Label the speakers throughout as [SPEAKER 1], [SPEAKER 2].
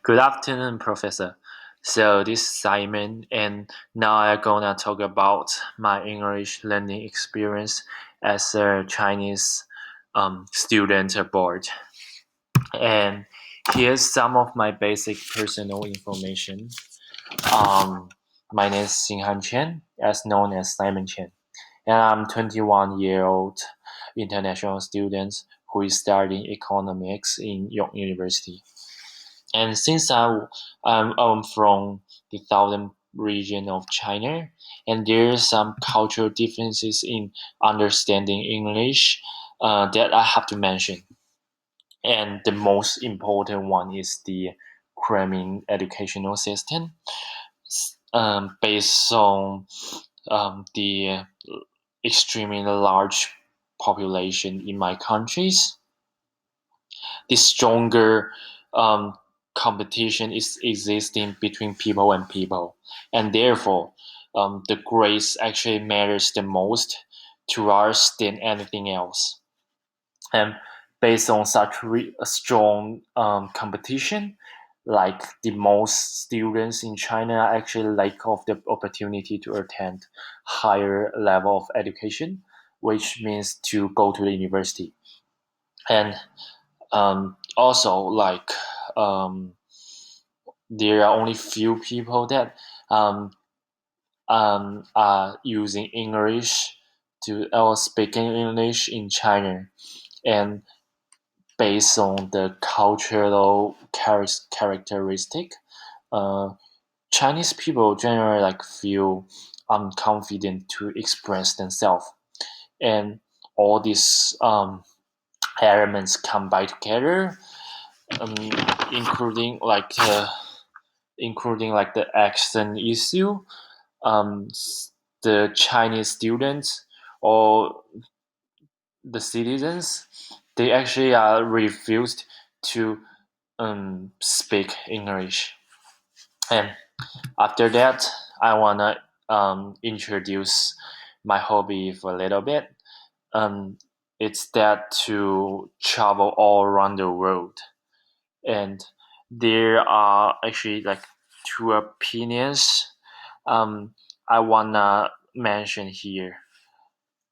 [SPEAKER 1] Good afternoon, Professor. So this is Simon, and now I'm gonna talk about my English learning experience as a Chinese student abroad. And here's some of my basic personal information. Um, my name is Chen, as known as Simon Chen, and I'm 21-year-old international student who is studying economics in York University. And since I'm from the southern region of China, and there are some cultural differences in understanding English that I have to mention. And the most important one is the cramming educational system, based on the extremely large population in my countries. The stronger um, competition is existing between people and people, and therefore the grades actually matters the most to us than anything else. And based on such a strong competition, like the most students in China actually lack of the opportunity to attend higher level of education, which means to go to the university. And also, um, there are only few people that um, are using English to or speaking English in China, and based on the cultural characteristic, uh, Chinese people generally feel unconfident to express themselves, and all these elements combine together, um, including the accent issue. Um, the Chinese students or the citizens, they actually are refused to speak English. And after that, I wanna introduce my hobby for a little bit. Um, it's that to travel all around the world, and there are actually two opinions I wanna mention here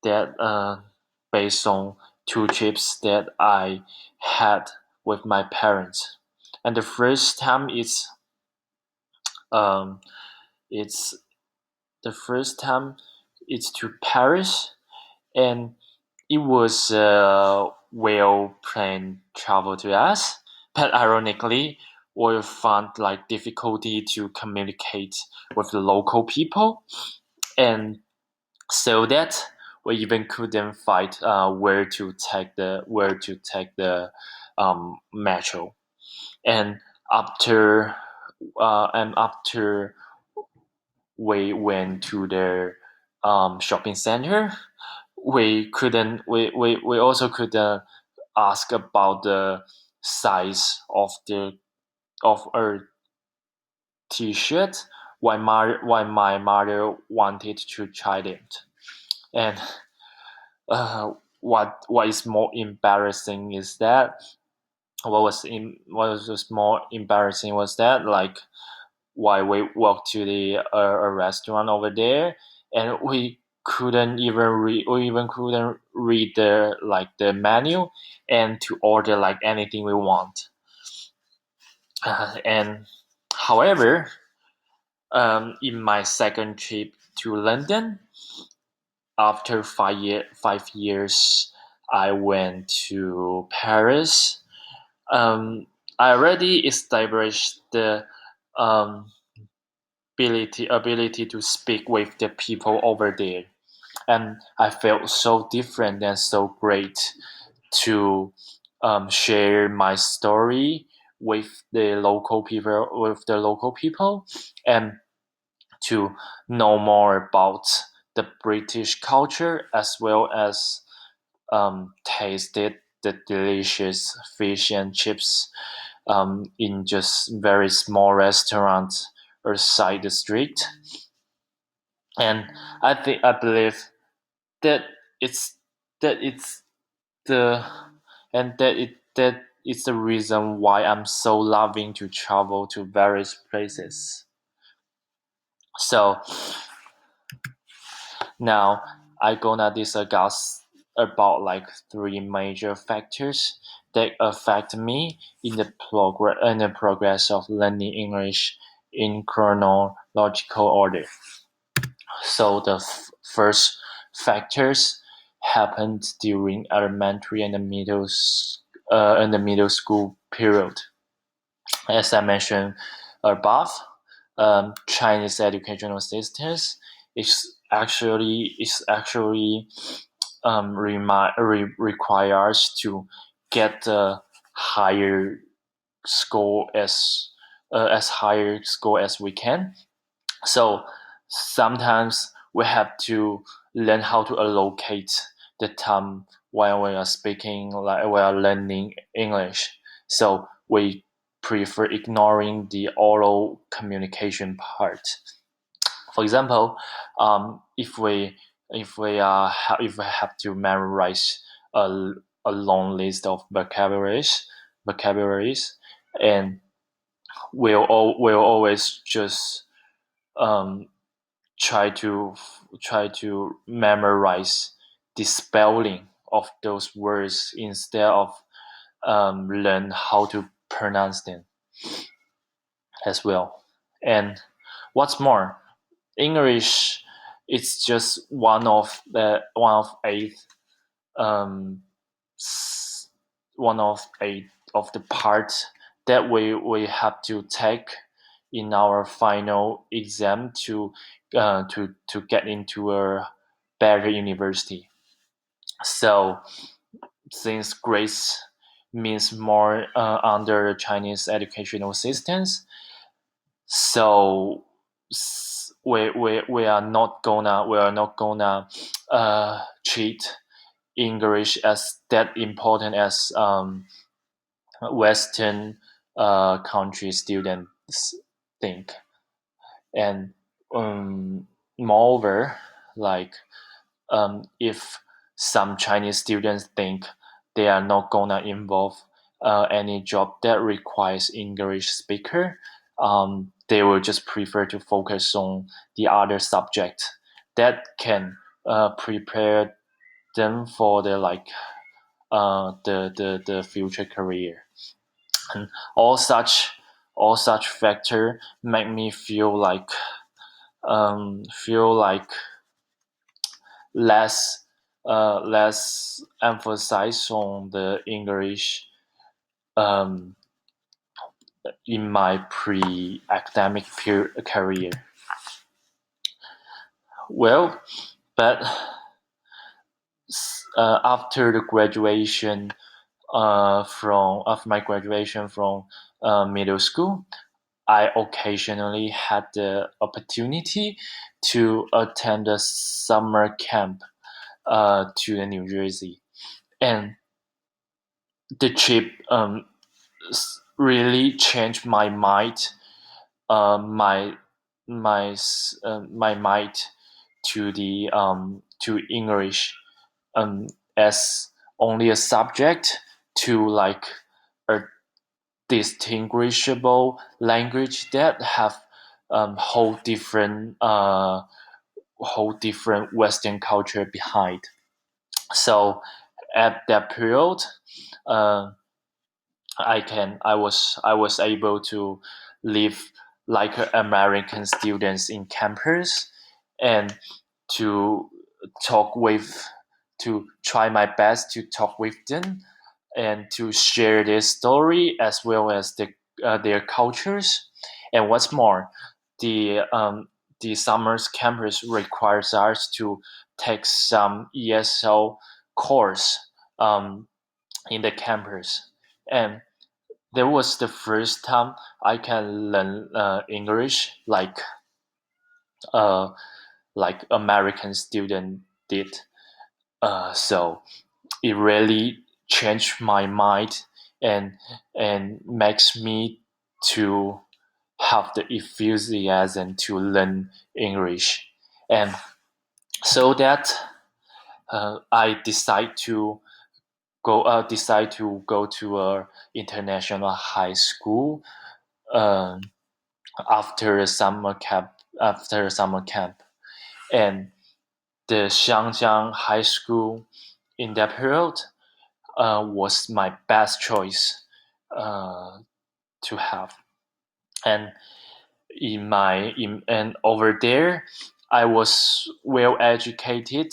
[SPEAKER 1] that based on two trips that I had with my parents. And the first time um it's the first time it's to Paris, and it was a well planned travel to us, but ironically we found difficulty to communicate with the local people, and so that we even couldn't find where to take the metro. And after we went to the shopping center, we also couldn't ask about the size of our t-shirt, why my mother wanted to try it. And what is more embarrassing is that what was just more embarrassing was that why we walked to the a restaurant over there, and we even couldn't read the menu and to order anything we want. And however, in my second trip to London, after 5 years, I went to Paris. I already established the um, ability to speak with the people over there, and I felt so different and so great to share my story with the local people, and to know more about the British culture, as well as tasted the delicious fish and chips in just very small restaurants or side the street. And I believe that it's that it's the and that it's the reason why I'm so loving to travel to various places. So now I gonna discuss about like three major factors that affect me in the progress of learning English in chronological order. So the first factors happened during elementary and the middle school period. As I mentioned above, Chinese educational systems is actually requires to get the higher score as higher score as we can. So sometimes we have to learn how to allocate the time while we are speaking, like we are learning English. So we prefer ignoring the oral communication part. For example, if we have to memorize a, a long list of vocabularies, and we'll always just um, try to memorize the spelling of those words instead of learn how to pronounce them as well. And what's more, English is just one of eight um, one of eight of the parts that we have to take in our final exam to get into a better university. So since grades means more under Chinese educational systems, so we are not gonna treat English as that important as Western country students think. And moreover, like if some Chinese students think they are not gonna involve any job that requires English speaker, they will just prefer to focus on the other subject that can prepare them for the future career. And all such all such factor make me feel like less emphasis on the English um, in my pre-academic career. Well, but after the graduation from of my graduation from middle school, I occasionally had the opportunity to attend a summer camp to New Jersey, and the trip really changed my mind, my my mind to English as only a subject to like a distinguishable language that have whole different Western culture behind. So at that period, uh, I was able to live like American students in campus, and to talk with to try my best to talk with them and to share their story as well as their cultures. And what's more, the um, the summer's campus requires us to take some ESL course in the campus, and that was the first time I can learn English uh, like American student did. So it really changed my mind, and makes me to have the enthusiasm to learn English. And so that I decide to go decide to go to a international high school um, after summer camp, and the Xiangjiang High School in that period was my best choice to have. And and over there, I was well educated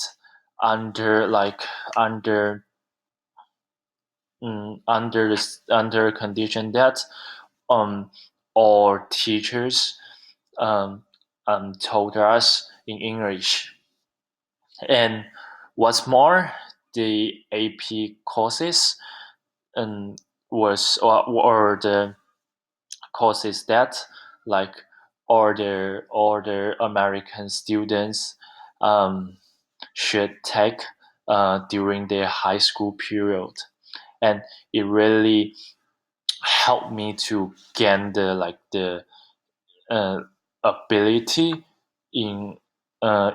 [SPEAKER 1] under like under under condition that um all teachers um, told us in English. And what's more, the AP courses um, or the courses that like all the American students um, should take during their high school period, and it really helped me to gain the uh, ability in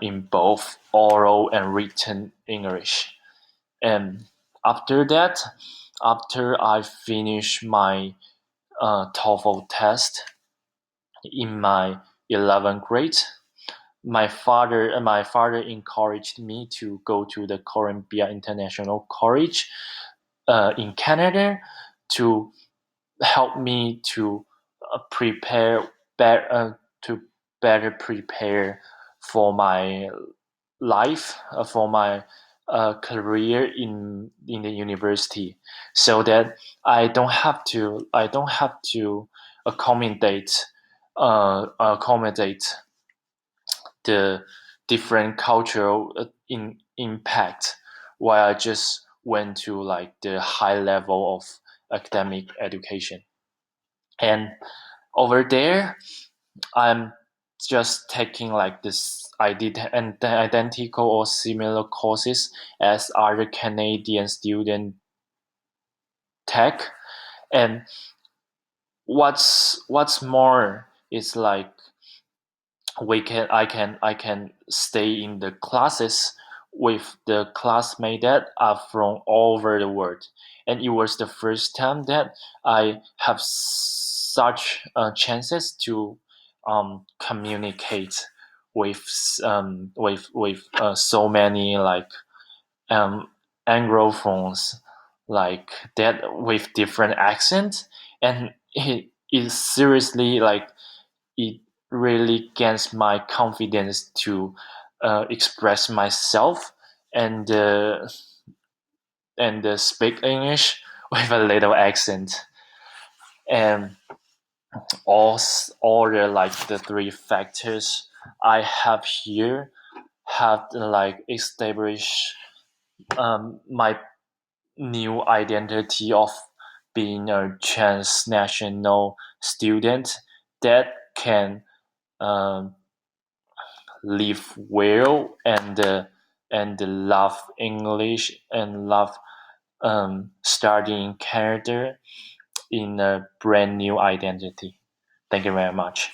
[SPEAKER 1] in both oral and written English. And after that, after I finish my TOEFL test in my 11th grade, my father encouraged me to go to the Columbia International College in Canada to help me to prepare to better prepare for my life, for my career in the university, so that I don't have to accommodate the different cultural impact while I just went to like the high level of academic education. And over there, I'm just taking like this identical or similar courses as other Canadian student tech. And what's more is like I can stay in the classes with the classmates that are from all over the world, and it was the first time that I have such chances to communicate with so many like um, anglophones like that with different accents, and it is seriously like it really gains my confidence to express myself and speak English with a little accent. And all the like the three factors I have here have like established my new identity of being a transnational student that can um, live well and love English and love studying Canada in a brand new identity. Thank you very much.